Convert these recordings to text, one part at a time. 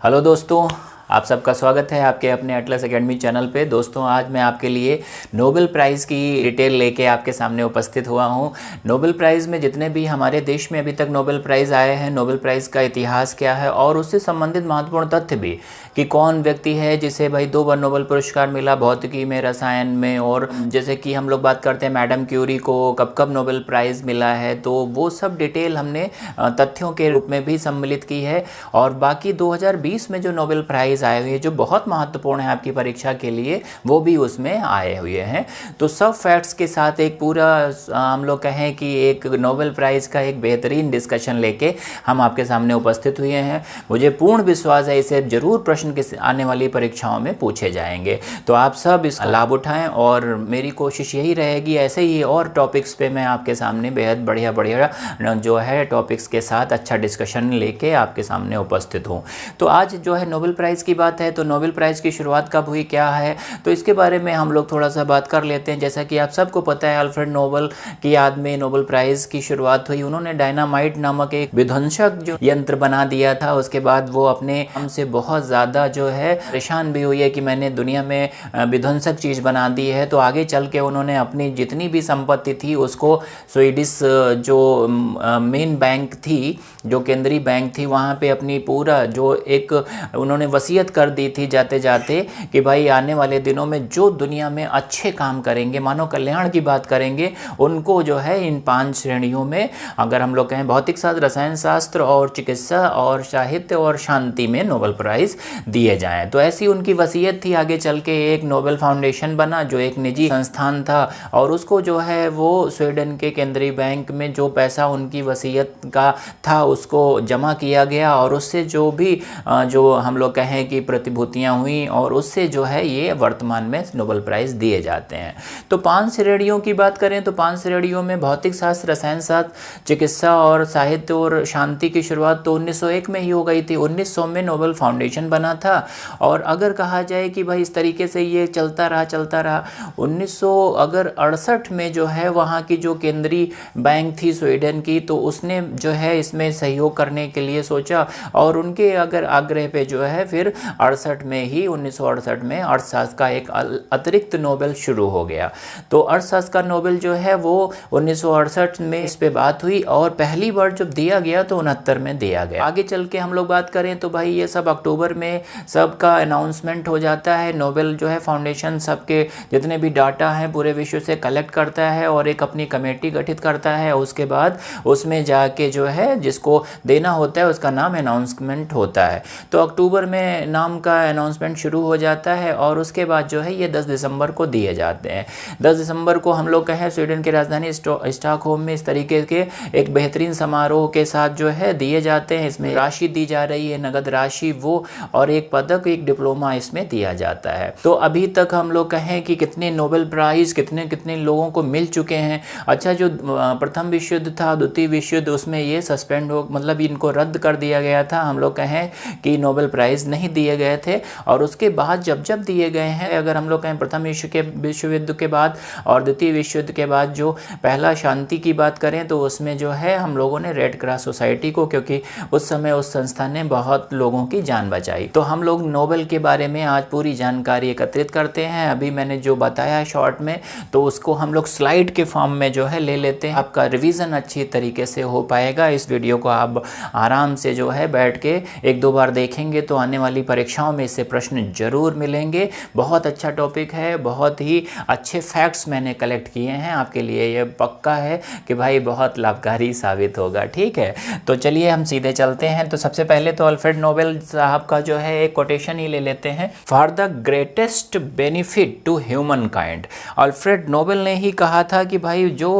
Hello दोस्तों, आप सबका स्वागत है आपके अपने एटलस एकेडमी चैनल पे। दोस्तों, आज मैं आपके लिए नोबेल प्राइज़ की डिटेल लेके आपके सामने उपस्थित हुआ हूँ। नोबेल प्राइज़ में जितने भी हमारे देश में अभी तक नोबेल प्राइज़ आए हैं, नोबेल प्राइज़ का इतिहास क्या है और उससे संबंधित महत्वपूर्ण तथ्य भी कि कौन व्यक्ति है जिसे भाई 2 बार नोबेल पुरस्कार मिला, भौतिकी में, रसायन में, और जैसे कि हम लोग बात करते हैं मैडम क्यूरी को कब कब नोबेल प्राइज़ मिला है, तो वो सब डिटेल हमने तथ्यों के रूप में भी सम्मिलित की है। और बाकी 2020 में जो नोबेल प्राइज़ आए हुए जो बहुत महत्वपूर्ण है आपकी परीक्षा के लिए, वो भी उसमें आए हुए हैं। तो सब फैक्ट्स के साथ एक पूरा हम लोग कहें कि एक नोबेल प्राइज़ का एक बेहतरीन डिस्कशन लेके हम आपके सामने उपस्थित हुए हैं। मुझे पूर्ण विश्वास है इसे जरूर प्रश्न के आने वाली परीक्षाओं में पूछे जाएंगे, तो आप सब इसका लाभ उठाएं। और मेरी कोशिश यही रहेगी ऐसे ही और टॉपिक्स पे मैं आपके सामने बेहद बढ़िया बढ़िया जो है टॉपिक्स के साथ अच्छा डिस्कशन लेके आपके सामने उपस्थित हूँ। तो आज जो है नोबेल प्राइज़ की बात है, तो नोबेल प्राइज़ की शुरुआत कब हुई, क्या है, तो इसके बारे में हम लोग थोड़ा सा बात कर लेते हैं। जैसा कि आप सबको पता है, अल्फ्रेड नोबेल की याद में नोबेल प्राइज़ की शुरुआत हुई। उन्होंने डायनामाइट नामक एक विध्वंसक जो यंत्र बना दिया था, उसके बाद वो अपने हम से बहुत ज़्यादा जो है परेशान भी हुई है कि मैंने दुनिया में विध्वंसक चीज़ बना दी है। तो आगे चल के उन्होंने अपनी जितनी भी संपत्ति थी उसको स्वीडिश जो मेन बैंक थी, जो केंद्रीय बैंक थी, वहाँ पे अपनी पूरा जो एक उन्होंने वसीयत कर दी थी जाते जाते कि भाई आने वाले दिनों में जो दुनिया में अच्छे काम करेंगे, मानव कल्याण की बात करेंगे, उनको जो है इन 5 श्रेणियों में, अगर हम लोग कहें भौतिक शास्त्र, रसायन शास्त्र और चिकित्सा और साहित्य और शांति में नोबेल प्राइज़ दिए जाएं। तो ऐसी उनकी वसीयत थी। आगे चल के एक नोबेल फाउंडेशन बना जो एक निजी संस्थान था, और उसको जो है वो स्वीडन के केंद्रीय बैंक में जो पैसा उनकी वसीयत का था उसको जमा किया गया, और उससे जो भी जो हम लोग कहें कि प्रतिभूतियां हुई, और उससे जो है ये वर्तमान में नोबेल प्राइज़ दिए जाते हैं। तो 5 श्रेणियों की बात करें तो 5 श्रेणियों में भौतिक शास्त्र, रसायन शास्त्र, चिकित्सा और साहित्य और शांति की शुरुआत तो 1901 में ही हो गई थी। 1900 में नोबेल फाउंडेशन बना था। और अगर कहा जाए कि भाई इस तरीके से ये चलता रहा 1968 में जो है वहाँ की जो केंद्रीय बैंक थी स्वीडन की, तो उसने जो है इसमें सहयोग करने के लिए सोचा, और उनके अगर आग्रह पे जो है फिर 68 में ही 1968 में अर्थशास्त्र का एक अतिरिक्त नोबेल शुरू हो गया। तो अर्थशास्त्र का नोबेल जो है वो 1968 में इस पे बात हुई, और पहली बार जब दिया गया तो 69 में दिया गया। आगे चल के हम लोग बात करें तो भाई ये सब अक्टूबर में सबका अनाउंसमेंट हो जाता है। नोबेल जो है फाउंडेशन सबके जितने भी डाटा हैं पूरे विश्व से कलेक्ट करता है और एक अपनी कमेटी गठित करता है। उसके बाद उसमें जाके जो है जिसको देना होता है उसका नाम अनाउंसमेंट होता है। तो अक्टूबर में नाम का अनाउंसमेंट शुरू हो जाता है, और उसके बाद जो है ये 10 दिसंबर को दिए जाते हैं। 10 दिसंबर को हम लोग कहें स्वीडन की राजधानी स्टॉकहोम में इस तरीके के एक बेहतरीन समारोह के साथ जो है दिए जाते हैं। इसमें राशि दी जा रही है, नगद राशि वो, और एक पदक, एक डिप्लोमा इसमें दिया जाता है। तो अभी तक हम लोग कहें कि कितने नोबेल प्राइज़ कितने कितने लोगों को मिल चुके हैं। अच्छा, जो प्रथम विश्व युद्ध था, द्वितीय विश्व युद्ध, उसमें ये सस्पेंड हो, मतलब इनको रद्द कर दिया गया था। हम लोग कहें कि नोबेल प्राइज़ नहीं दिए गए थे, और उसके बाद जब जब दिए गए हैं, अगर हम लोग कहें प्रथम विश्व युद्ध के बाद और द्वितीय विश्व युद्ध के बाद जो पहला शांति की बात करें तो उसमें जो है हम लोगों ने रेड क्रॉस सोसाइटी को, क्योंकि उस समय उस संस्था ने बहुत लोगों की जान बचाई। तो हम लोग नोबेल के बारे में आज पूरी जानकारी एकत्रित करते हैं। अभी मैंने जो बताया शॉर्ट में, तो उसको हम लोग स्लाइड के फॉर्म में जो है ले लेते हैं। आपका रिवीजन अच्छी तरीके से हो पाएगा। इस वीडियो को आप आराम से जो है बैठ के 1-2 बार देखेंगे तो आने वाली परीक्षाओं में इससे प्रश्न जरूर मिलेंगे। बहुत अच्छा टॉपिक है, बहुत ही अच्छे फैक्ट्स मैंने कलेक्ट किए हैं आपके लिए। ये पक्का है कि भाई बहुत लाभकारी साबित होगा। ठीक है, तो चलिए हम सीधे चलते हैं। तो सबसे पहले तो अल्फ्रेड नोबेल साहब का जो है एक कोटेशन ही ले लेते हैं। For the greatest benefit to humankind. Alfred Nobel ने ही कहा था कि भाई जो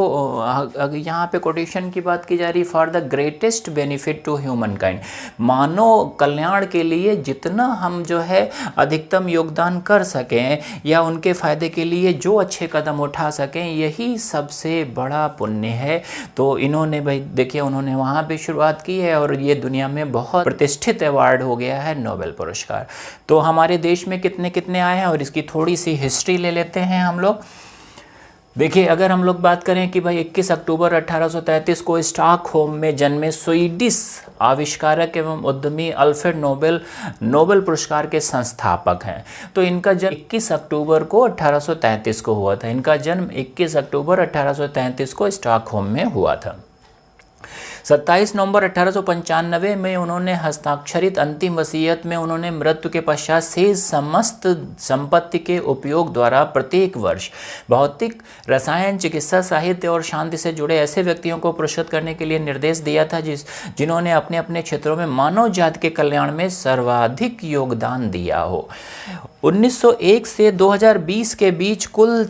यहाँ पे कोटेशन की बात की जा रही, for the greatest benefit to humankind, मानव कल्याण के लिए जितना हम जो है अधिकतम योगदान कर सकें या उनके फ़ायदे के लिए जो अच्छे कदम उठा सकें, यही सबसे बड़ा पुण्य है। तो इन्होंने भाई देखिए, उन्होंने वहाँ पे शुरुआत की है, और ये दुनिया में बहुत प्रतिष्ठित अवार्ड हो गया है नोबेल पुरस्कार। तो हमारे देश में कितने कितने आए हैं और इसकी थोड़ी सी हिस्ट्री ले लेते हैं हम लोग। देखिए, अगर हम लोग बात करें कि भाई 21 अक्टूबर 1833 को स्टॉकहोम में जन्मे स्वीडिश आविष्कारक एवं उद्यमी अल्फ्रेड नोबेल नोबेल पुरस्कार के संस्थापक हैं। तो इनका जन्म 21 अक्टूबर को 1833 को हुआ था। इनका जन्म 21 अक्टूबर 1833 को स्टॉकहोम में हुआ था। 27 नवंबर 1895 में उन्होंने हस्ताक्षरित अंतिम वसीयत में उन्होंने मृत्यु के पश्चात शेष समस्त संपत्ति के उपयोग द्वारा प्रत्येक वर्ष भौतिक, रसायन, चिकित्सा, साहित्य और शांति से जुड़े ऐसे व्यक्तियों को पुरस्कृत करने के लिए निर्देश दिया था जिन्होंने अपने अपने क्षेत्रों में मानव जाति के कल्याण में सर्वाधिक योगदान दिया हो। 1901 से 2020 के बीच कुल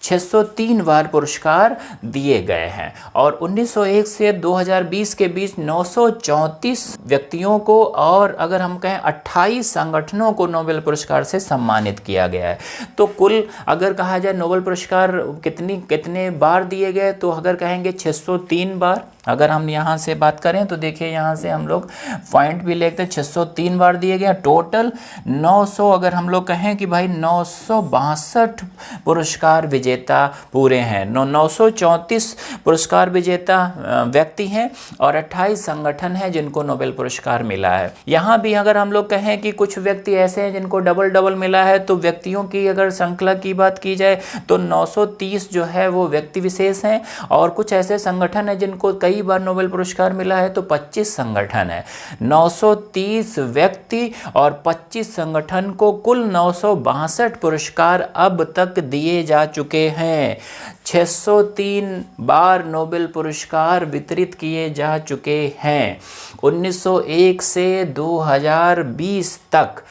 603 बार पुरस्कार दिए गए हैं और 1901 से 2020 के बीच 934 व्यक्तियों को और अगर हम कहें 28 संगठनों को नोबेल पुरस्कार से सम्मानित किया गया है। तो कुल अगर कहा जाए नोबेल पुरस्कार कितने बार दिए गए, तो अगर कहेंगे 603 बार। अगर हम यहाँ से बात करें तो देखिए यहाँ से हम लोग पॉइंट भी लेते हैं, 603 बार दिए गए। टोटल 900, अगर हम लोग कहें कि भाई 962 पुरस्कार विजेता पूरे हैं, 934 पुरस्कार विजेता व्यक्ति हैं और 28 संगठन हैं जिनको नोबेल पुरस्कार मिला है। यहाँ भी अगर हम लोग कहें कि कुछ व्यक्ति ऐसे हैं जिनको डबल मिला है, तो व्यक्तियों की अगर श्रृंखला की बात की जाए तो 930 जो है वो व्यक्ति विशेष हैं और कुछ ऐसे संगठन हैं जिनको कई बार नोबेल पुरस्कार मिला है, तो 25 संगठन है। 930 व्यक्ति और 25 संगठन को कुल 962 पुरस्कार अब तक दिए जा चुके हैं। 603 बार नोबेल पुरस्कार वितरित किए जा चुके हैं। 1901 से 2020 तक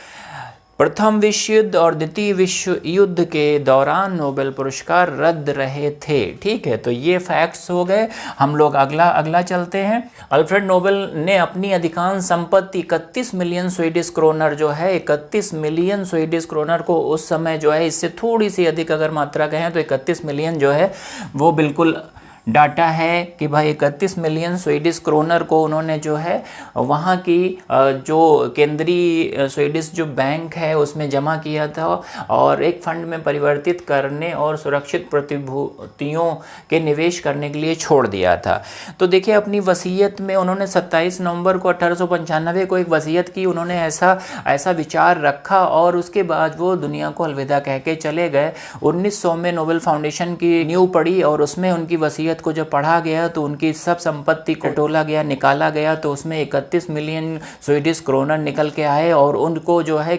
प्रथम विश्व युद्ध और द्वितीय विश्व युद्ध के दौरान नोबेल पुरस्कार रद्द रहे थे। ठीक है, तो ये फैक्ट्स हो गए। हम लोग अगला चलते हैं। अल्फ्रेड नोबेल ने अपनी अधिकांश संपत्ति 31 मिलियन स्वीडिश क्रोनर जो है 31 मिलियन स्वीडिश क्रोनर को उस समय जो है, इससे थोड़ी सी अधिक अगर मात्रा कहें तो 31 मिलियन जो है वो बिल्कुल डाटा है कि भाई 31 मिलियन स्वीडिश क्रोनर को उन्होंने जो है वहाँ की जो केंद्रीय स्वीडिश जो बैंक है उसमें जमा किया था और एक फंड में परिवर्तित करने और सुरक्षित प्रतिभूतियों के निवेश करने के लिए छोड़ दिया था। तो देखिए, अपनी वसीयत में उन्होंने 27 नवंबर को 1895 को एक वसीयत की। उन्होंने ऐसा विचार रखा और उसके बाद वो दुनिया को अलविदा कह के चले गए। 1900 में नोबेल फाउंडेशन की नींव पड़ी और उसमें उनकी वसीयत को जब पढ़ा गया तो उनकी सब संपत्ति को टोला गया, निकाला गया, तो उसमें 31 मिलियन स्वीडिश क्रोनर निकल के आए और उनको जो है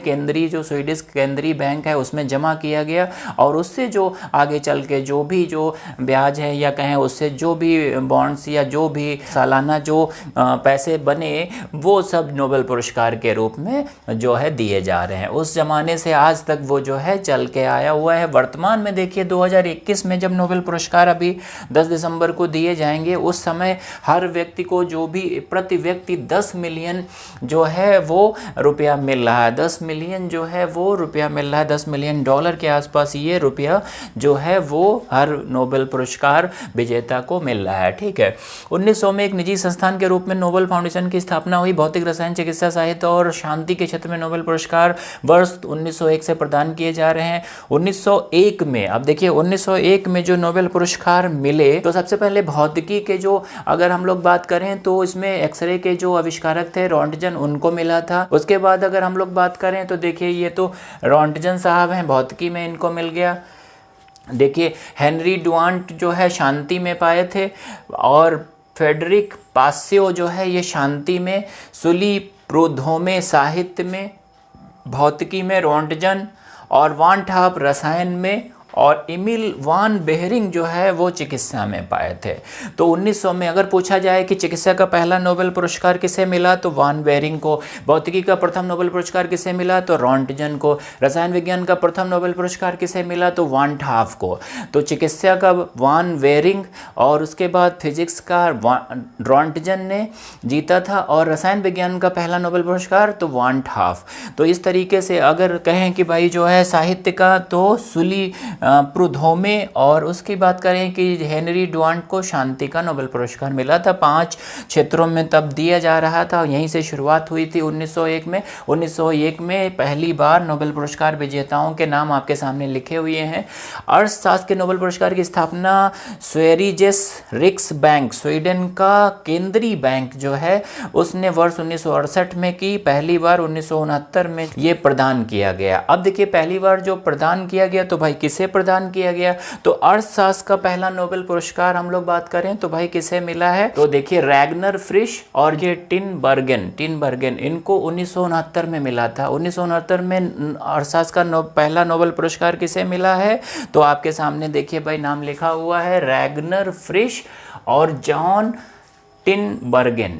जो स्वीडिश केंद्रीय बैंक है उसमें जमा किया गया और उससे जो आगे चल के जो ब्याज है या कहें उससे जो भी बॉन्ड्स या जो भी सालाना जो पैसे बने वो सब नोबेल पुरस्कार के रूप में जो है दिए जा रहे हैं। उस जमाने से आज तक वो जो है चल के आया हुआ है। वर्तमान में देखिए 2021 में जब नोबेल पुरस्कार अभी 10 दिसंबर को दिए जाएंगे, उस समय हर व्यक्ति को जो भी प्रति व्यक्ति 10 मिलियन जो है वो रुपया मिल रहा है। 10 मिलियन जो है वो रुपया मिल रहा है। 10 मिलियन डॉलर के आसपास ये रुपया जो है वो हर नोबेल पुरस्कार विजेता को मिल रहा है। ठीक है, 1900 में एक निजी संस्थान के रूप में नोबेल फाउंडेशन की स्थापना हुई। भौतिक, रसायन, चिकित्सा, साहित्य और शांति के क्षेत्र में नोबेल पुरस्कार वर्ष 1901 से प्रदान किए जा रहे हैं। 1901 में, अब देखिए 1901 में जो नोबेल पुरस्कार मिले तो सबसे पहले भौतिकी के जो अगर हम लोग बात करें तो इसमें एक्सरे के जो आविष्कारक थे रोंटगन, उनको मिला था। उसके बाद अगर हम लोग बात करें तो देखिए ये तो रोंटगन साहब हैं, भौतिकी में इनको मिल गया। देखिए हेनरी डुआंट जो है शांति में पाए थे और फ्रेडरिक पास्यो जो है ये शांति में, सुली प्रोधोमे साहित्य में, भौतिकी में रोंटगन और वान ठाप रसायन में और एमिल वान बेहरिंग जो है वो चिकित्सा में पाए थे। तो 1900 में अगर पूछा जाए कि चिकित्सा का पहला नोबेल पुरस्कार किसे मिला तो वान बेहरिंग को, भौतिकी का प्रथम नोबेल पुरस्कार किसे मिला तो रोंटगन को, रसायन विज्ञान का प्रथम नोबेल पुरस्कार किसे मिला तो वान ठाफ को, तो चिकित्सा का वान बेहरिंग और उसके बाद फिजिक्स का रोंटगन ने जीता था और रसायन विज्ञान का पहला नोबेल पुरस्कार तो वान ठाफ। तो इस तरीके से अगर कहें कि भाई जो है साहित्य का तो सुली प्रुधोमे, और उसकी बात करें कि हेनरी डुआंट को शांति का नोबेल पुरस्कार मिला था। 5 क्षेत्रों में तब दिया जा रहा था, यहीं से शुरुआत हुई थी 1901 में। 1901 में पहली बार नोबेल पुरस्कार विजेताओं के नाम आपके सामने लिखे हुए हैं। अर्थशास्त्र के नोबेल पुरस्कार की स्थापना स्वेरिजेस रिक्सबैंक, स्वीडन का केंद्रीय बैंक जो है, उसने वर्ष 1968 में की। पहली बार 1969 में ये प्रदान किया गया। अब देखिए पहली बार जो प्रदान किया गया तो भाई किसे प्रदान किया गया, तो अर्थशास्त्र का पहला नोबेल पुरस्कार हम लोग बात करें तो भाई किसे मिला है, तो देखिए रैगनर फ्रिश और ये टिनबर्गन, इनको 1969 में मिला था। 1969 में अर्थशास्त्र का पहला नोबेल पुरस्कार किसे मिला है, तो आपके सामने देखिए भाई नाम लिखा हुआ है रैगनर फ्रिश और जॉन टिनबर्गन।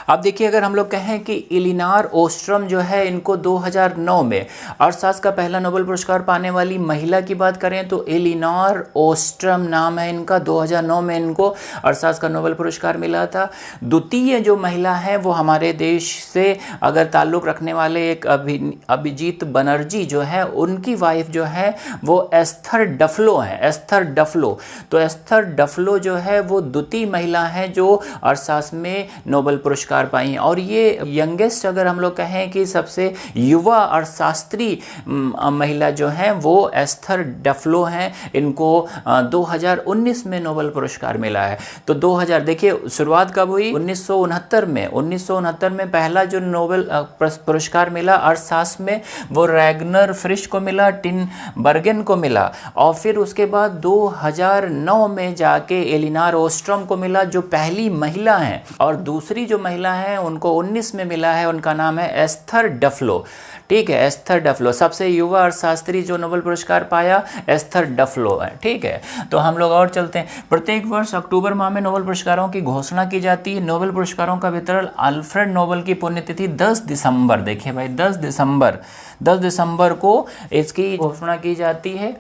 अब देखिए अगर हम लोग कहें कि इलिनॉर ओस्ट्रम जो है, इनको 2009 में अर्थशास्त्र का पहला नोबेल पुरस्कार पाने वाली महिला की बात करें तो इलिनॉर ओस्ट्रम नाम है इनका। 2009 में इनको अर्थशास्त्र का नोबेल पुरस्कार मिला था। द्वितीय जो महिला है वो हमारे देश से अगर ताल्लुक़ रखने वाले एक अभिजीत बनर्जी जो है, उनकी वाइफ जो है वो एस्थर डफलो है, एस्थर डफलो। तो एस्थर डफलो जो है वो द्वितीय महिला है जो अर्थशास्त्र में नोबेल पुरस्कार पाई। और ये यंगेस्ट अगर हम लोग कहें कि सबसे युवा अर्थशास्त्री महिला जो है वो एस्थर डफलो हैं। इनको 2019 में नोबेल पुरस्कार मिला है। तो 2000 देखिए शुरुआत कब हुई, 1969 में पहला जो नोबेल पुरस्कार मिला अर्थशास्त्र में वो रैगनर फ्रिश को मिला, टिनबर्गन को मिला, और फिर उसके बाद 2009 में जाके एलिनॉर ओस्ट्रम को मिला जो पहली महिला हैं, और दूसरी जो महिला है उनको 19 में मिला है, उनका नाम है एस्थर डफलो। ठीक है, एस्थर डफलो सबसे युवा अर्थशास्त्री जो नोबेल पुरस्कार पाया एस्थर डफलो है। ठीक है, तो हम लोग और चलते हैं। प्रत्येक वर्ष अक्टूबर माह में नोबेल पुरस्कारों की घोषणा की जाती है। नोबेल पुरस्कारों का वितरण अल्फ्रेड नोबेल की पुण्यतिथि 10 दिसंबर, देखिए भाई 10 दिसंबर को इसकी घोषणा की जाती है।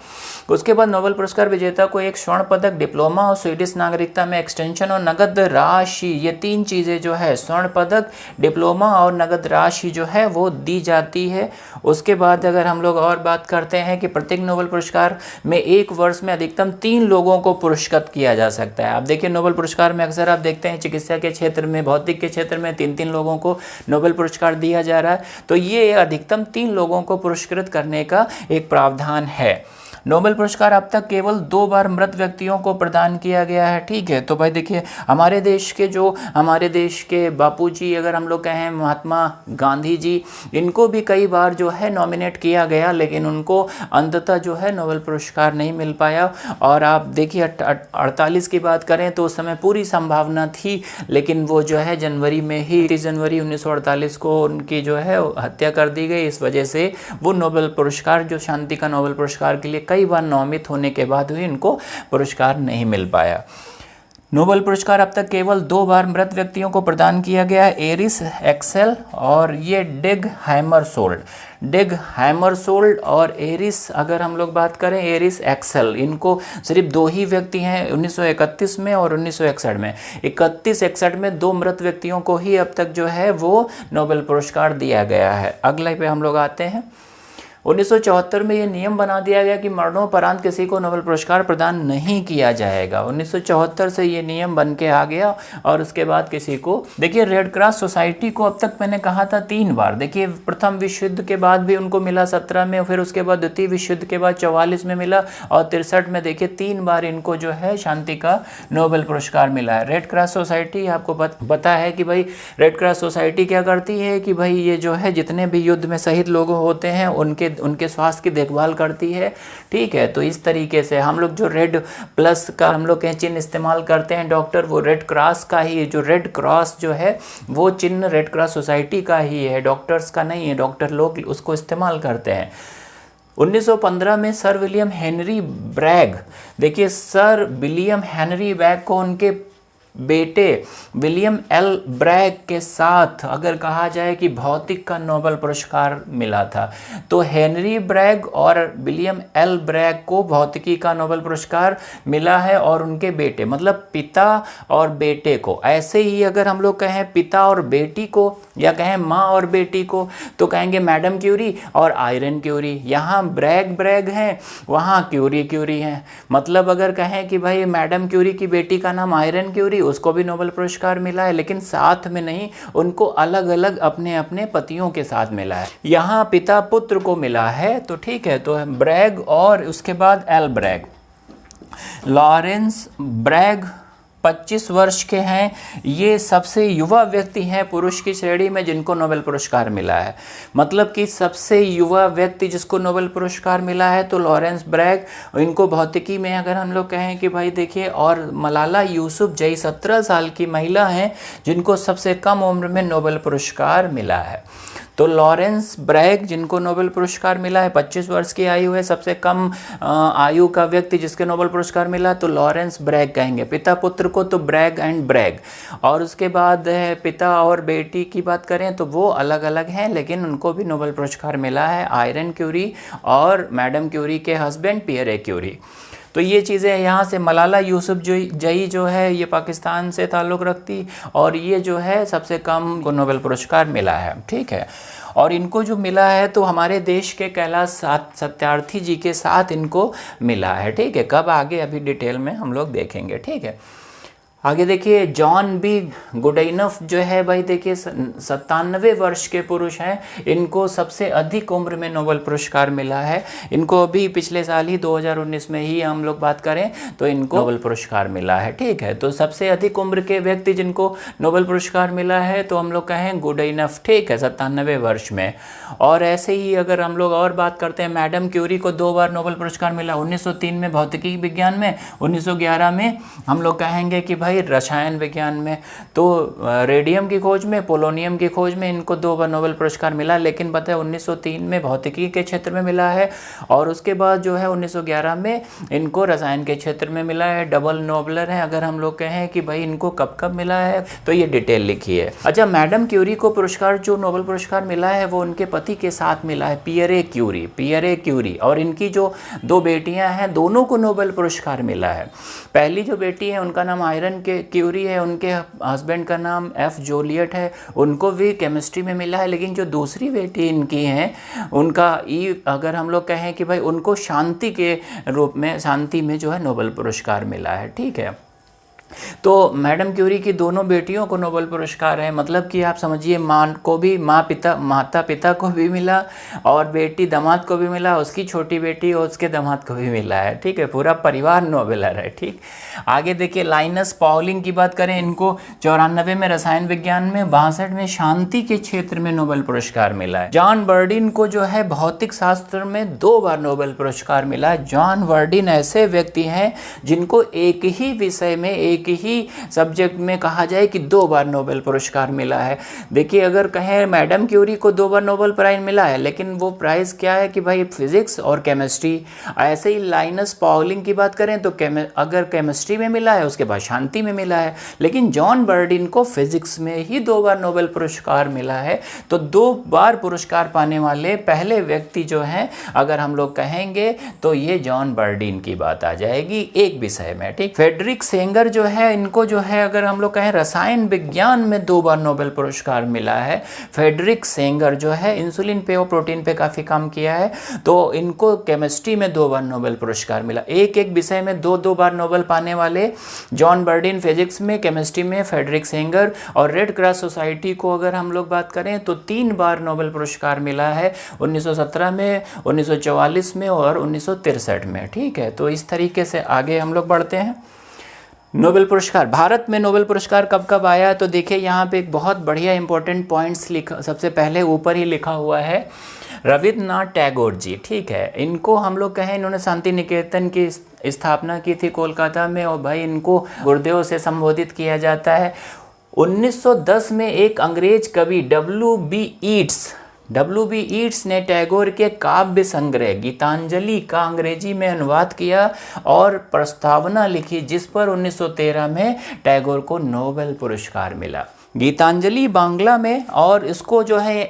उसके बाद नोबेल पुरस्कार विजेता को एक स्वर्ण पदक, डिप्लोमा और स्वीडिश नागरिकता में एक्सटेंशन और नगद राशि, ये 3 चीज़ें जो है स्वर्ण पदक, डिप्लोमा और नगद राशि जो है वो दी जाती है। उसके बाद अगर हम लोग और बात करते हैं कि प्रत्येक नोबेल पुरस्कार में एक वर्ष में अधिकतम 3 लोगों को पुरस्कृत किया जा सकता है। आप देखिए नोबेल पुरस्कार में अक्सर आप देखते हैं चिकित्सा के क्षेत्र में, भौतिक के क्षेत्र में 3-3 लोगों को नोबेल पुरस्कार दिया जा रहा है। तो ये अधिकतम 3 लोगों को पुरस्कृत करने का एक प्रावधान है। नोबेल पुरस्कार अब तक केवल 2 बार मृत व्यक्तियों को प्रदान किया गया है। ठीक है, तो भाई देखिए हमारे देश के बापूजी अगर हम लोग कहें महात्मा गांधी जी, इनको भी कई बार जो है नॉमिनेट किया गया, लेकिन उनको अंततः जो है नोबेल पुरस्कार नहीं मिल पाया। और आप देखिए 48 की बात करें तो उस समय पूरी संभावना थी, लेकिन वो जो है जनवरी में ही 30 जनवरी 1948 को उनकी जो है हत्या कर दी गई। इस वजह से वो नोबेल पुरस्कार जो शांति का नोबेल पुरस्कार के लिए कई बार नामित होने के बाद भी इनको पुरस्कार नहीं मिल पाया। नोबेल पुरस्कार अब तक केवल 2 बार मृत व्यक्तियों को प्रदान किया गया है, एरिस एक्सेल और ये डिग हैमरशोल्ड और एरिस, अगर हम लोग बात करें एरिस एक्सेल, इनको सिर्फ 2 ही व्यक्ति हैं 1931 में और 1961 में। 61 में 2 मृत व्यक्तियों को ही अब तक जो है वो नोबेल पुरस्कार दिया गया है। अगले पे हम लोग आते हैं। 1974 में ये नियम बना दिया गया कि मरणोपरांत किसी को नोबेल पुरस्कार प्रदान नहीं किया जाएगा। 1974 से ये नियम बन के आ गया और उसके बाद किसी को, देखिए रेड क्रॉस सोसाइटी को अब तक मैंने कहा था 3 बार, देखिए प्रथम विश्व युद्ध के बाद भी उनको मिला 17 में, फिर उसके बाद द्वितीय विश्व युद्ध के बाद 44 में मिला और 63 में देखिए 3 बार इनको जो है शांति का नोबेल पुरस्कार मिला है। रेड क्रॉस सोसाइटी आपको पता है कि भाई रेड क्रॉस सोसाइटी क्या करती है कि भाई ये जो है जितने भी युद्ध में शहीद लोग होते हैं उनके स्वास्थ्य की देखभाल करती है। ठीक है, तो इस तरीके से हम लोग जो रेड प्लस का हम लोग चिन्ह इस्तेमाल करते हैं डॉक्टर, वो रेड क्रॉस का ही, जो रेड क्रॉस जो है वो चिन्ह रेड क्रॉस सोसाइटी का ही है, डॉक्टर्स का नहीं है, डॉक्टर लोग उसको इस्तेमाल करते हैं। 1915 में सर विलियम हेनरी ब्रैग, देखिए सर विलियम हेनरी ब्रैग को उनके बेटे विलियम एल ब्रैग के साथ अगर कहा जाए कि भौतिक का नोबेल पुरस्कार मिला था, तो हेनरी ब्रैग और विलियम एल ब्रैग को भौतिकी का नोबेल पुरस्कार मिला है, और उनके बेटे, मतलब पिता और बेटे को। ऐसे ही अगर हम लोग कहें पिता और बेटी को, या कहें माँ और बेटी को, तो कहेंगे मैडम क्यूरी और आयरन क्यूरी। यहाँ ब्रैग ब्रैग हैं, वहाँ क्यूरी क्यूरी हैं। मतलब अगर कहें कि भाई मैडम क्यूरी की बेटी का नाम आयरन क्यूरी, उसको भी नोबेल पुरस्कार मिला है, लेकिन साथ में नहीं, उनको अलग अलग अपने अपने पतियों के साथ मिला है। यहाँ पिता पुत्र को मिला है, तो ठीक है, तो ब्रैग और उसके बाद एल ब्रैग। लॉरेंस ब्रैग 25 वर्ष के हैं, ये सबसे युवा व्यक्ति हैं पुरुष की श्रेणी में जिनको नोबेल पुरस्कार मिला है। मतलब कि सबसे युवा व्यक्ति जिसको नोबेल पुरस्कार मिला है तो लॉरेंस ब्रैग, इनको भौतिकी में अगर हम लोग कहें कि भाई देखिए, और मलाला यूसुफजई 17 साल की महिला हैं जिनको सबसे कम उम्र में नोबेल पुरस्कार मिला है। तो लॉरेंस ब्रैग जिनको नोबेल पुरस्कार मिला है, 25 वर्ष की आयु है, सबसे कम आयु का व्यक्ति जिसके नोबेल पुरस्कार मिला, तो लॉरेंस ब्रैग कहेंगे। पिता पुत्र को तो ब्रैग एंड ब्रैग। और उसके बाद है पिता और बेटी की बात करें तो वो अलग अलग हैं, लेकिन उनको भी नोबेल पुरस्कार मिला है, आयरन क्यूरी और मैडम क्यूरी के हस्बैंड पियरे क्यूरी। तो ये चीज़ें यहाँ से मलाला यूसुफजई जो है ये पाकिस्तान से ताल्लुक़ रखती, और ये जो है सबसे कम को नोबेल पुरस्कार मिला है, ठीक है। और इनको जो मिला है तो हमारे देश के कैलाश सत्यार्थी जी के साथ इनको मिला है, ठीक है। कब, आगे अभी डिटेल में हम लोग देखेंगे, ठीक है। आगे देखिए, जॉन बी गुडइनफ जो है भाई देखिए 97 वर्ष के पुरुष हैं, इनको सबसे अधिक उम्र में नोबेल पुरस्कार मिला है। इनको अभी पिछले साल ही 2019 में ही हम लोग बात करें तो इनको नोबेल पुरस्कार मिला है, ठीक है। तो सबसे अधिक उम्र के व्यक्ति जिनको नोबेल पुरस्कार मिला है तो हम लोग कहें गुडइनफ, ठीक है, 97 वर्ष में। और ऐसे ही अगर हम लोग और बात करते हैं, मैडम क्यूरी को 2 बार नोबेल पुरस्कार मिला, 1903 में भौतिकी विज्ञान में, 1911 में हम लोग कहेंगे कि भाई रसायन विज्ञान में। तो रेडियम की खोज में, पोलोनियम की खोज में इनको 2 बार नोबेल पुरस्कार मिला, लेकिन पता है 1903 में भौतिकी के क्षेत्र में मिला है, और उसके बाद जो है 1911 में इनको रसायन के क्षेत्र में मिला है। डबल नोबलर है। अगर हम लोग कहें कि भाई इनको कब कब मिला है तो ये डिटेल लिखी है। अच्छा, मैडम क्यूरी को पुरस्कार, जो नोबेल पुरस्कार मिला है वो उनके पति के साथ मिला है, पियरे क्यूरी। और इनकी जो 2 बेटियां हैं, दोनों को नोबेल पुरस्कार मिला है। पहली जो बेटी है उनका नाम आयरन क्यूरी है, उनके हस्बैंड का नाम एफ जोलियट है, उनको भी केमिस्ट्री में मिला है। लेकिन जो दूसरी बेटी इनकी हैं उनका अगर हम लोग कहें कि भाई उनको शांति के रूप में, शांति में जो है नोबेल पुरस्कार मिला है, ठीक है। तो मैडम क्यूरी की दोनों बेटियों को नोबेल पुरस्कार है। मतलब कि आप समझिए, माँ को भी, माता पिता को भी मिला, और बेटी दामाद को भी मिला, उसकी छोटी बेटी और उसके दामाद को भी मिला है, ठीक है। पूरा परिवार नोबेलर है, ठीक। आगे देखिए, लाइनस पॉलिंग की बात करें, इनको 94 में रसायन विज्ञान में, 62 में शांति के क्षेत्र में नोबेल पुरस्कार मिला है। जॉन बर्डिन को जो है भौतिक शास्त्र में 2 बार नोबेल पुरस्कार मिला है। जॉन बर्डिन ऐसे व्यक्ति हैं जिनको एक ही विषय में, एक ही सब्जेक्ट में कहा जाए कि 2 बार नोबेल पुरस्कार मिला है। देखिए, अगर कहें मैडम क्यूरी को 2 बार नोबेल प्राइज मिला है, लेकिन वो प्राइज क्या है कि भाई फिजिक्स और केमिस्ट्री। ऐसे ही लाइनस पॉलिंग की बात करें तो अगर केमिस्ट्री में मिला है, उसके बाद शांति में मिला है, लेकिन जॉन बर्डिन को फिजिक्स में ही 2 बार नोबेल पुरस्कार मिला है। तो 2 बार पुरस्कार पाने वाले पहले व्यक्ति जो हैं अगर हम लोग कहेंगे तो ये जॉन बर्डिन की बात आ जाएगी एक विषय में, ठीक। फ्रेडरिक सेंगर जो है, इनको जो है अगर हम लोग कहें रसायन विज्ञान में 2 बार नोबेल पुरस्कार मिला है। फ्रेडरिक सेंगर जो है इंसुलिन पे और प्रोटीन पे काफ़ी काम किया है, तो इनको केमिस्ट्री में 2 बार नोबेल पुरस्कार मिला। एक विषय में 2 बार नोबेल पाने वाले जॉन बर्डिन फिजिक्स में, केमिस्ट्री में फ्रेडरिक सेंगर। और रेड क्रॉस सोसाइटी को अगर हम लोग बात करें तो 3 बार नोबेल पुरस्कार मिला है, 1917 में, 1944 में और 1963 में, ठीक है। तो इस तरीके से आगे हम लोग बढ़ते हैं। नोबेल पुरस्कार, भारत में नोबेल पुरस्कार कब कब आया, तो देखिए यहाँ पे एक बहुत बढ़िया इंपॉर्टेंट पॉइंट्स लिखा, सबसे पहले ऊपर ही लिखा हुआ है, रविन्द्रनाथ टैगोर जी, ठीक है। इनको हम लोग कहें, इन्होंने शांति निकेतन की स्थापना की थी कोलकाता में, और भाई इनको गुरुदेव से संबोधित किया जाता है। 1910 में एक अंग्रेज कवि W.B. येट्स, W.B. ईट्स ने टैगोर के काव्य संग्रह गीतांजलि का अंग्रेजी में अनुवाद किया और प्रस्तावना लिखी, जिस पर 1913 में टैगोर को नोबेल पुरस्कार मिला। गीतांजलि बांग्ला में और इसको जो है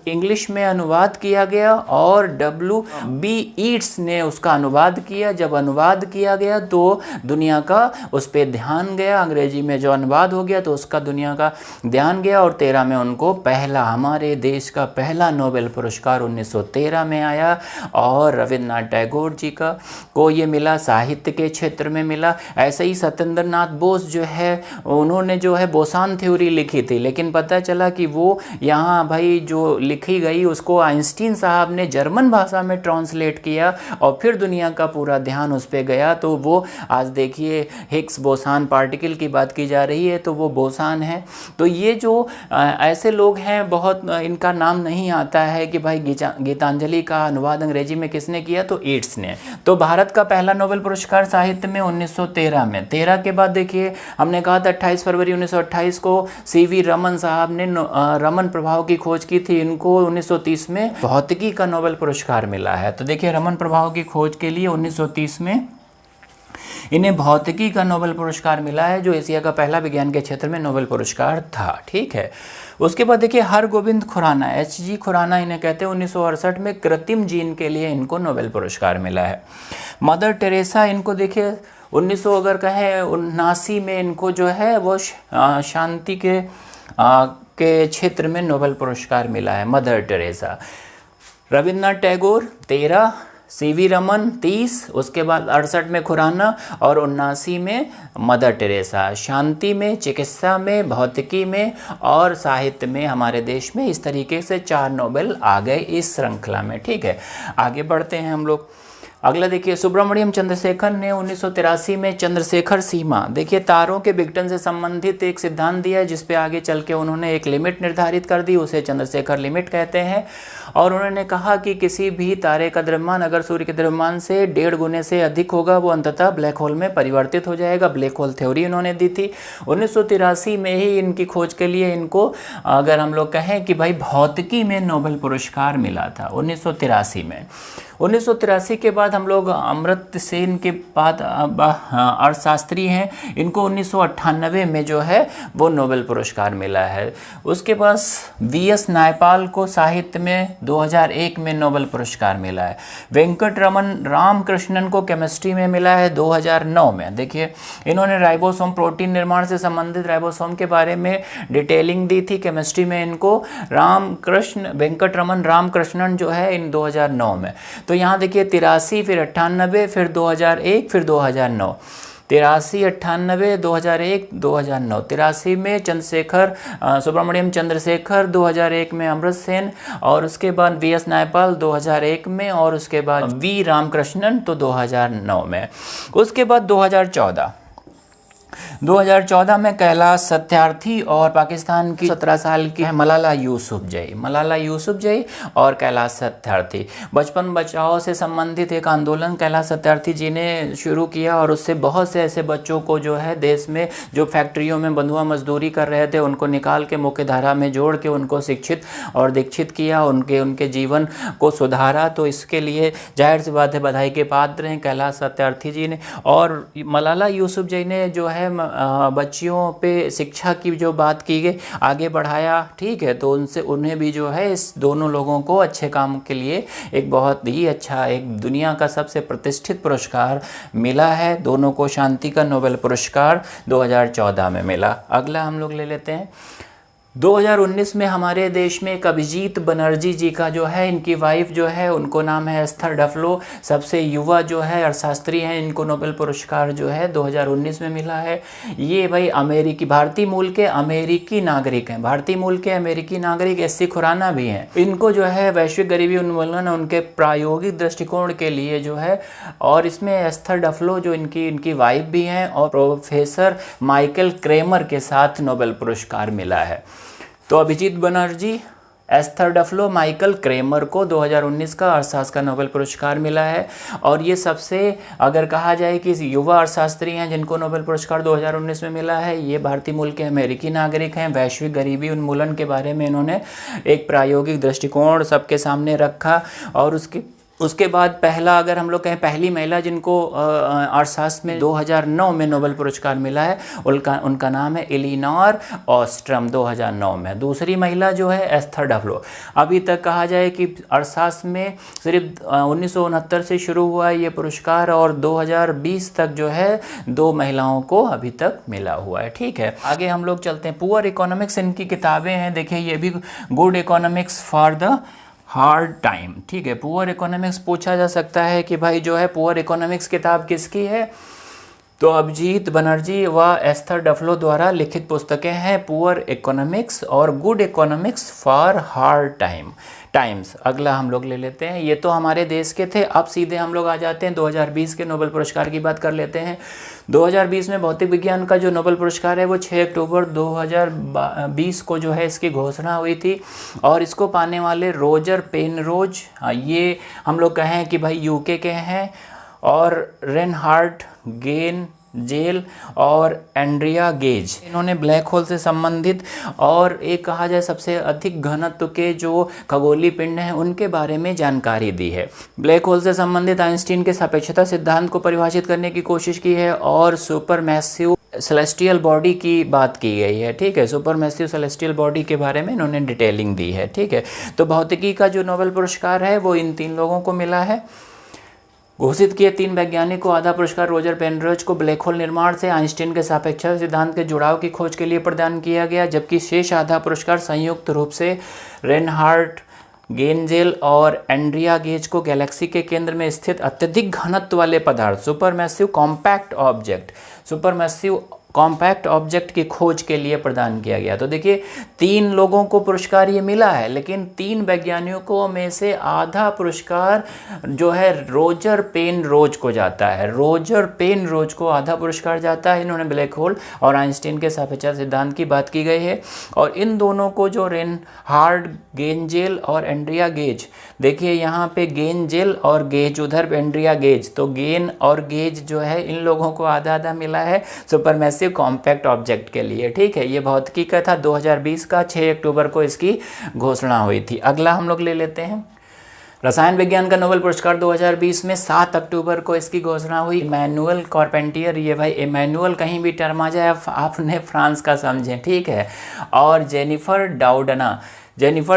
इंग्लिश में अनुवाद किया गया और W.B. ईट्स ने उसका अनुवाद किया। जब अनुवाद किया गया तो दुनिया का उस पर ध्यान गया, अंग्रेजी में जो अनुवाद हो गया तो उसका दुनिया का ध्यान गया और 13 में उनको पहला, हमारे देश का पहला नोबेल पुरस्कार 1913 में आया और रविन्द्रनाथ टैगोर जी को ये मिला, साहित्य के क्षेत्र में मिला। ऐसे ही सत्येंद्र नाथ बोस जो है उन्होंने जो है बोसान थ्योरी लिखी थी, लेकिन पता चला कि वो यहाँ भाई जो लिखी गई उसको आइंस्टीन साहब ने जर्मन भाषा में ट्रांसलेट किया और फिर दुनिया का पूरा ध्यान उस पर गया। तो वो आज देखिए हिग्स बोसान पार्टिकल की बात की जा रही है तो वो बोसान है। तो ये जो ऐसे लोग हैं, बहुत इनका नाम नहीं आता है कि भाई गीतांजलि का अनुवाद अंग्रेजी में किसने किया, तो ईट्स ने। तो भारत का पहला नोबेल पुरस्कार साहित्य में 1913 में। 13 के बाद देखिए हमने कहा था 28 फरवरी 1928 को C.V. रमन साहब ने रमन प्रभाव की खोज की थी। इनको 1930 में भौतिकी का नोबेल पुरस्कार मिला है। तो देखिए रमन प्रभाव की खोज के लिए 1930 में इन्हें भौतिकी का नोबेल पुरस्कार मिला है, जो एशिया का पहला विज्ञान के क्षेत्र में नोबेल पुरस्कार था। ठीक है, उसके बाद देखिए हरगोविंद खुराना, H.G. खुराना इन्हें कहते हैं, 1968 में कृत्रिम जीन के लिए इनको नोबेल पुरस्कार मिला है। मदर टेरेसा, इनको देखिए 1900 अगर कहें 79 में इनको जो है वो शांति के क्षेत्र में नोबेल पुरस्कार मिला है, mother Teresa. Rabindranath Tagore 13, C.V. Raman 30, उसके बाद 68 में खुराना और 79 में मदर टेरेसा। शांति में, चिकित्सा में, भौतिकी में और साहित्य में हमारे देश में इस तरीके से 4 नोबेल आ गए इस श्रृंखला में। ठीक है, आगे बढ़ते हैं हम लोग। अगला देखिए सुब्रमण्यम चंद्रशेखर ने 1983 में चंद्रशेखर सीमा, देखिए तारों के विघटन से संबंधित एक सिद्धांत दिया है, जिस पे आगे चल के उन्होंने एक लिमिट निर्धारित कर दी, उसे चंद्रशेखर लिमिट कहते हैं। और उन्होंने कहा कि किसी भी तारे का द्रव्यमान अगर सूर्य के द्रव्यमान से 1.5 गुने से अधिक होगा, वो अंततः ब्लैक होल में परिवर्तित हो जाएगा। ब्लैक होल थ्योरी उन्होंने दी थी। 1983 में ही इनकी खोज के लिए इनको अगर हम लोग कहें कि भाई भौतिकी में नोबेल पुरस्कार मिला था 1983 में। 1983 के बाद हम लोग अमर्त्य सेन के बाद अर्थशास्त्री हैं, इनको 1998 में जो है वो नोबेल पुरस्कार मिला है। उसके बाद V.S. नायपाल को साहित्य में 2001 में नोबेल पुरस्कार मिला है। वेंकटरमन रामकृष्णन को केमिस्ट्री में मिला है 2009 में। देखिए इन्होंने राइबोसोम प्रोटीन निर्माण से संबंधित राइबोसोम के बारे में डिटेलिंग दी थी। केमिस्ट्री में इनको वेंकटरमन रामकृष्णन जो है इन 2009 में। तो यहाँ देखिए 83, फिर 98, फिर 2001, फिर 2009। 83, 98, 2001, 2009। 83 में चंद्रशेखर सुब्रमण्यम चंद्रशेखर, 2001 में अमर्त्य सेन और उसके बाद V.S. नायपाल 2001 में और उसके बाद V. रामकृष्णन तो 2009 में। उसके बाद 2014 में कैलाश सत्यार्थी और पाकिस्तान की 17 साल की है मलाला यूसुफजई और कैलाश सत्यार्थी। बचपन बचाओ से संबंधित एक आंदोलन कैलाश सत्यार्थी जी ने शुरू किया और उससे बहुत से ऐसे बच्चों को जो है देश में जो फैक्ट्रियों में बंधुआ मजदूरी कर रहे थे उनको निकाल के मुख्य धारा में जोड़ के उनको शिक्षित और दीक्षित किया, उनके जीवन को सुधारा। तो इसके लिए जाहिर सी बात है बधाई के पात्र हैं कैलाश सत्यार्थी जी ने। और मलाला यूसुफजई ने जो है बच्चियों पे शिक्षा की जो बात की गई आगे बढ़ाया। ठीक है, तो उन्हें भी जो है इस दोनों लोगों को अच्छे काम के लिए एक बहुत ही अच्छा एक दुनिया का सबसे प्रतिष्ठित पुरस्कार मिला है। दोनों को शांति का नोबेल पुरस्कार 2014 में मिला। अगला हम लोग ले लेते हैं 2019 में हमारे देश में एक अभिजीत बनर्जी जी का जो है इनकी वाइफ जो है उनको नाम है एस्थर डफलो, सबसे युवा जो है अर्थशास्त्री हैं, इनको नोबेल पुरस्कार जो है 2019 में मिला है। ये भाई भारतीय मूल के अमेरिकी नागरिक हैं, भारतीय मूल के अमेरिकी नागरिक एस.सी. खुराना भी हैं। इनको जो है वैश्विक गरीबी उन्मूलन उनके प्रायोगिक दृष्टिकोण के लिए जो है, और इसमें एस्थर डफलो जो इनकी वाइफ भी हैं और प्रोफेसर माइकल क्रेमर के साथ नोबेल पुरस्कार मिला है। तो Abhijit Banerjee Esther Duflo Michael Kremer को 2019 का अर्थशास्त्र का नोबेल पुरस्कार मिला है। और ये सबसे अगर कहा जाए कि युवा अर्थशास्त्री हैं जिनको नोबेल पुरस्कार 2019 में मिला है, ये भारतीय मूल के अमेरिकी नागरिक हैं। वैश्विक गरीबी उन्मूलन के बारे में इन्होंने एक प्रायोगिक दृष्टिकोण सबके सामने रखा। और उसके बाद पहला, अगर हम लोग कहें पहली महिला जिनको अर्थशास्त्र में 2009 में नोबेल पुरस्कार मिला है, उनका नाम है एलिनोर ऑस्ट्रम, 2009 में। दूसरी महिला जो है एस्थर डफ्लो। अभी तक कहा जाए कि अर्थशास्त्र में सिर्फ 1969 से शुरू हुआ ये पुरस्कार और 2020 तक जो है 2 महिलाओं को अभी तक मिला हुआ है। ठीक है, आगे हम लोग चलते हैं। पुअर इकोनॉमिक्स इनकी किताबें हैं, देखिए ये भी good economics for the hard time. ठीक है, पुअर इकोनॉमिक्स पूछा जा सकता है कि भाई जो है पुअर इकोनॉमिक्स किताब किसकी है, तो अभिजीत बनर्जी व एस्थर डफ्लो द्वारा लिखित पुस्तकें हैं, पुअर इकोनॉमिक्स और good economics for hard times. अगला हम लोग ले लेते हैं, ये तो हमारे देश के थे। अब सीधे हम लोग आ जाते हैं 2020 के नोबेल पुरस्कार की बात कर लेते हैं। 2020 में भौतिक विज्ञान का जो नोबेल पुरस्कार है वो 6 अक्टूबर 2020 को जो है इसकी घोषणा हुई थी। और इसको पाने वाले रोजर पेनरोज, ये हम लोग कहें कि भाई यूके के हैं, और रेनहार्ड गेंजेल और एंड्रिया गेज, इन्होंने ब्लैक होल से संबंधित और एक कहा जाए सबसे अधिक घनत्व के जो खगोलीय पिंड हैं उनके बारे में जानकारी दी है। ब्लैक होल से संबंधित आइंस्टीन के सापेक्षता सिद्धांत को परिभाषित करने की कोशिश की है और सुपरमैसिव सेलेस्टियल बॉडी की बात की गई है। ठीक है, सुपरमैसिव सेलेस्टियल बॉडी के बारे में इन्होंने डिटेलिंग दी है। ठीक है, तो भौतिकी का जो नोबेल पुरस्कार है वो इन 3 लोगों को मिला है। घोषित किए 3 वैज्ञानिक को आधा पुरस्कार रोजर पेनरोज को ब्लैक होल निर्माण से आइंस्टीन के सापेक्षता सिद्धांत के जुड़ाव की खोज के लिए प्रदान किया गया, जबकि शेष आधा पुरस्कार संयुक्त रूप से रेनहार्ड गेंजेल और एंड्रिया गेज को गैलेक्सी के केंद्र में स्थित अत्यधिक घनत्व वाले पदार्थ सुपरमैसिव कॉम्पैक्ट ऑब्जेक्ट की खोज के लिए प्रदान किया गया। तो देखिए 3 लोगों को पुरस्कार ये मिला है, लेकिन 3 वैज्ञानिकों में से आधा पुरस्कार जो है रोजर पेनरोज को जाता है। रोजर पेनरोज को आधा पुरस्कार जाता है, इन्होंने ब्लैक होल और आइंस्टीन के सापेक्षता सिद्धांत की बात की गई है। और इन दोनों को जो रेनहार्ड गेंजेल और एंड्रिया गेज, देखिए यहाँ पे गेंजेल और गेज, उधर एंड्रिया गेज, तो गेन और गेज जो है इन लोगों को आधा आधा मिला है सुपरमैसिव कॉम्पैक्ट ऑब्जेक्ट के लिए। ठीक है, ये भौतिकी का था, 2020 का 6 अक्टूबर को इसकी घोषणा हुई थी। अगला हम लोग ले लेते हैं रसायन विज्ञान का नोबेल पुरस्कार 2020 में 7 अक्टूबर को इसकी घोषणा हुई। इमैनुअल कार्पेंटियर, ये भाई इमैनुअल कहीं भी टर्म आ जाए आपने फ्रांस का समझें। ठीक है, और जेनिफर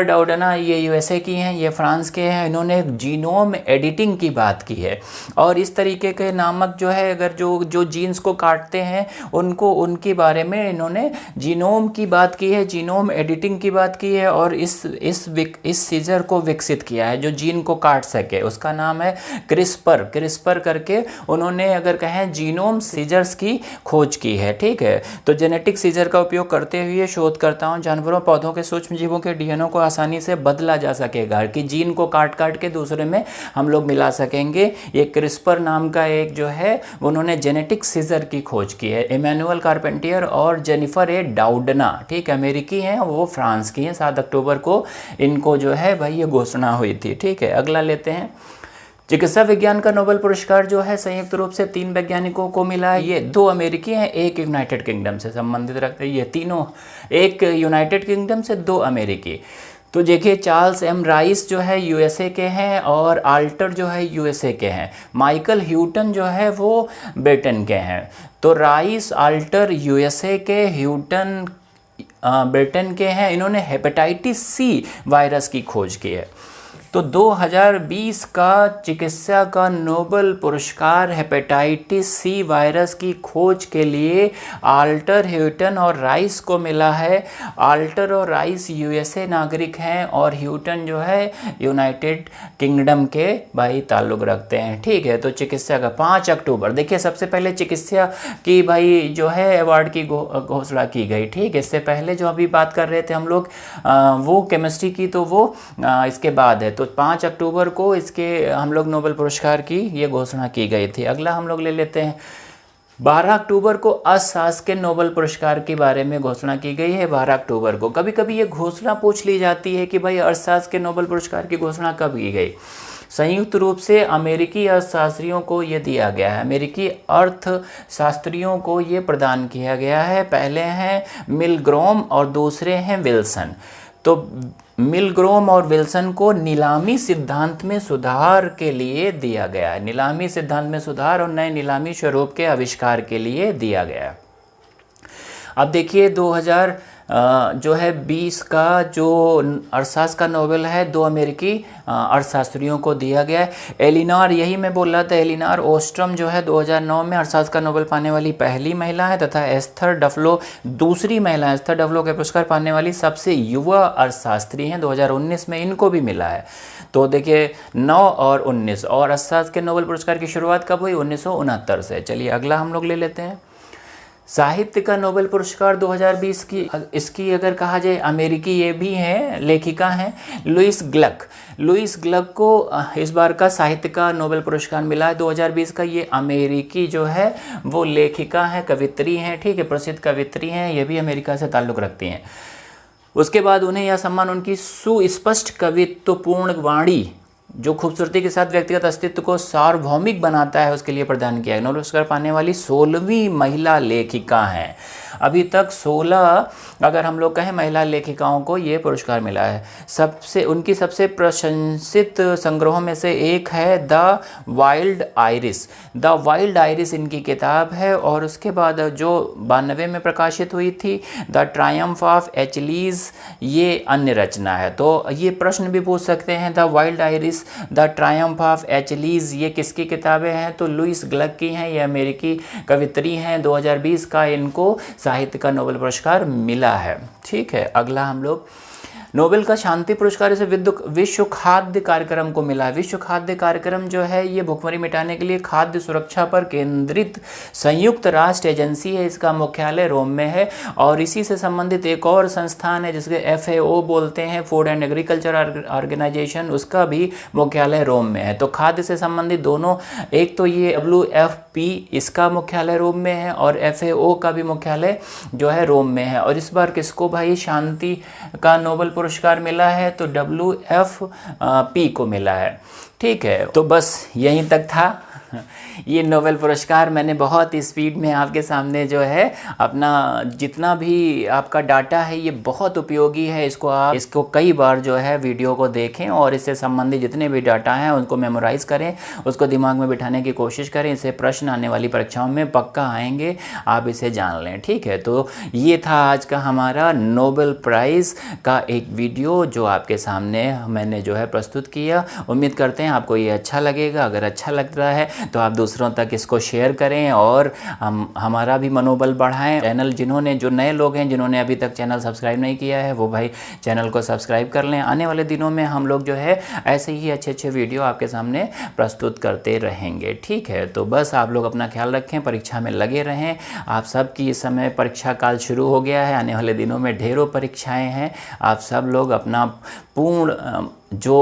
डाउडना ये यूएसए की हैं, ये फ्रांस के हैं। इन्होंने जीनोम एडिटिंग की बात की है और इस तरीके के नामक जो है अगर जो जीन्स को काटते हैं उनके बारे में इन्होंने जीनोम की बात की है, जीनोम एडिटिंग की बात की है और इस सीजर को विकसित किया है जो जीन को काट सके। उसका नाम है क्रिस्पर करके उन्होंने अगर कहें जीनोम सीजर्स की खोज की है। ठीक है, तो जेनेटिक सीजर का उपयोग करते हुए शोधकर्ताओं जानवरों पौधों के सूक्ष्म जीवों के डीएनए को आसानी से बदला जा सकेगा कि जीन को काट के दूसरे में हम लोग मिला सकेंगे। ये क्रिस्पर नाम का एक जो है उन्होंने जेनेटिक सीजर की खोज की है। इमैनुअल कार्पेंटियर और जेनिफर डाउडना, ठीक है, अमेरिकी हैं, वो फ्रांस की हैं। 7 अक्टूबर को इनको जो है भाई ये घोषणा हुई थी। ठीक है, अगला लेते हैं। चिकित्सा विज्ञान का नोबेल पुरस्कार जो है संयुक्त रूप से 3 वैज्ञानिकों को मिला है। ये 2 अमेरिकी हैं, एक यूनाइटेड किंगडम से संबंधित रखते हैं। ये तीनों, एक यूनाइटेड किंगडम से, 2 अमेरिकी। तो देखिए चार्ल्स एम राइस जो है यूएसए के हैं और आल्टर जो है यूएसए के हैं। माइकल ह्यूटन जो है वो ब्रिटेन के हैं। तो राइस, आल्टर यूएसए के, ह्यूटन ब्रिटेन के हैं। इन्होंने हेपेटाइटिस सी वायरस की खोज की है। तो 2020 का चिकित्सा का नोबेल पुरस्कार हेपेटाइटिस सी वायरस की खोज के लिए आल्टर, ह्यूटन और राइस को मिला है। आल्टर और राइस यूएसए नागरिक हैं और ह्यूटन जो है यूनाइटेड किंगडम के भाई ताल्लुक़ रखते हैं। ठीक है, तो चिकित्सा का 5 अक्टूबर, देखिए सबसे पहले चिकित्सा की भाई जो है अवार्ड की घोषणा की गई। ठीक है, इससे पहले जो अभी बात कर रहे थे हम लोग वो केमिस्ट्री की, तो वो इसके बाद है। तो 5 अक्टूबर को इसके हम लोग नोबेल पुरस्कार की ये घोषणा की गई थी। अगला हम लोग ले लेते हैं 12 अक्टूबर को अर्थशास्त्र के नोबेल पुरस्कार के बारे में घोषणा की गई है। 12 अक्टूबर को कभी कभी ये घोषणा पूछ ली जाती है कि भाई अर्थशास्त्र के नोबेल पुरस्कार की घोषणा कब की गई। संयुक्त रूप से अमेरिकी अर्थशास्त्रियों को ये दिया गया है, अमेरिकी अर्थशास्त्रियों को ये प्रदान किया गया है। पहले हैं मिलग्रोम और दूसरे हैं विल्सन। तो मिलग्रोम और विल्सन को नीलामी सिद्धांत में सुधार के लिए दिया गया है, नीलामी सिद्धांत में सुधार और नए नीलामी स्वरूप के आविष्कार के लिए दिया गया है। अब देखिए 2000 जो है 20 का जो अर्थशास्त्र का नोबेल है 2 अमेरिकी अर्थशास्त्रियों को दिया गया है। एलिनॉर, यही मैं बोल रहा था, एलिनॉर ओस्ट्रम जो है 2009 में अर्थशास्त्र का नोबेल पाने वाली पहली महिला है तथा एस्थर डफलो दूसरी महिला है। एस्थर डफलो के पुरस्कार पाने वाली सबसे युवा अर्थशास्त्री हैं, 2019 में इनको भी मिला है। तो देखिए 9 और 19 और अर्थशास्त्र के नोबेल पुरस्कार की शुरुआत कब हुई? 1969 से। चलिए अगला हम लोग ले लेते हैं साहित्य का नोबेल पुरस्कार 2020 की। इसकी अगर कहा जाए अमेरिकी ये भी हैं, लेखिका हैं लुईस ग्लक। लुईस ग्लक को इस बार का साहित्य का नोबेल पुरस्कार मिला है 2020 का। ये अमेरिकी जो है वो लेखिका हैं, कवित्री हैं, ठीक है, प्रसिद्ध कवित्री हैं, ये भी अमेरिका से ताल्लुक़ रखती हैं। उसके बाद उन्हें यह सम्मान उनकी सुस्पष्ट कवित्वपूर्ण वाणी जो खूबसूरती के साथ व्यक्तिगत अस्तित्व को सार्वभौमिक बनाता है उसके लिए प्रदान किया गया। नोबेल पुरस्कार पाने वाली 16वीं महिला लेखिका हैं। अभी तक 16 अगर हम लोग कहें महिला लेखिकाओं को ये पुरस्कार मिला है। उनकी सबसे प्रशंसित संग्रहों में से एक है the wild iris. The wild iris इनकी किताब है। और उसके बाद जो 92 में प्रकाशित हुई थी द ट्रायम्फ ऑफ एचलीज, ये अन्य रचना है। तो ये प्रश्न भी पूछ सकते हैं the wild iris, the triumph of Achilles ये किसकी किताबें हैं? तो लुईस ग्लक की हैं, ये अमेरिकी कवित्री हैं। 2020 का इनको साहित्य का नोबेल पुरस्कार मिला है। ठीक है, अगला हम लोग नोबेल का शांति पुरस्कार इसे विश्व खाद्य कार्यक्रम को मिला है। विश्व खाद्य कार्यक्रम जो है ये भुखमरी मिटाने के लिए खाद्य सुरक्षा पर केंद्रित संयुक्त राष्ट्र एजेंसी है। इसका मुख्यालय रोम में है। और इसी से संबंधित एक और संस्थान है जिसके FAO बोलते हैं, फूड एंड एग्रीकल्चर ऑर्गेनाइजेशन, उसका भी मुख्यालय रोम में है। तो खाद्य से संबंधित दोनों, एक तो ये WFP इसका मुख्यालय रोम में है और FAO का भी मुख्यालय जो है रोम में है। और इस बार किसको भाई शांति का नोबेल पुरस्कार मिला है? तो WFP को मिला है। ठीक है, तो बस यहीं तक था। ये नोबेल पुरस्कार मैंने बहुत स्पीड में आपके सामने जो है अपना जितना भी आपका डाटा है ये बहुत उपयोगी है। इसको कई बार जो है वीडियो को देखें और इससे संबंधित जितने भी डाटा हैं उनको मेमोराइज़ करें, उसको दिमाग में बिठाने की कोशिश करें। इससे प्रश्न आने वाली परीक्षाओं में पक्का आएंगे, आप इसे जान लें। ठीक है, तो ये था आज का हमारा नोबेल प्राइज़ का एक वीडियो जो आपके सामने मैंने जो है प्रस्तुत किया। उम्मीद करते हैं आपको ये अच्छा लगेगा। अगर अच्छा लग रहा है तो आप दूसरों तक इसको शेयर करें और हमारा भी मनोबल बढ़ाएं। चैनल जो नए लोग हैं जिन्होंने अभी तक चैनल सब्सक्राइब नहीं किया है वो भाई चैनल को सब्सक्राइब कर लें। आने वाले दिनों में हम लोग जो है ऐसे ही अच्छे वीडियो आपके सामने प्रस्तुत करते रहेंगे। ठीक है, तो बस आप लोग अपना ख्याल रखें, परीक्षा में लगे रहें। आप सबकी इस समय परीक्षा काल शुरू हो गया है, आने वाले दिनों में ढेरों परीक्षाएँ हैं। आप सब लोग अपना पूर्ण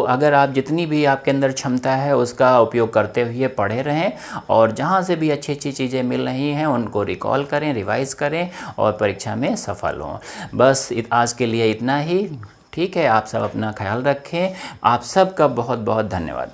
अगर आप जितनी भी आपके अंदर क्षमता है उसका उपयोग करते हुए पढ़े रहें और जहाँ से भी अच्छी चीज़ें मिल रही हैं उनको रिकॉल करें, रिवाइज़ करें और परीक्षा में सफल हों। बस आज के लिए इतना ही। ठीक है, आप सब अपना ख्याल रखें। आप सबका बहुत बहुत धन्यवाद।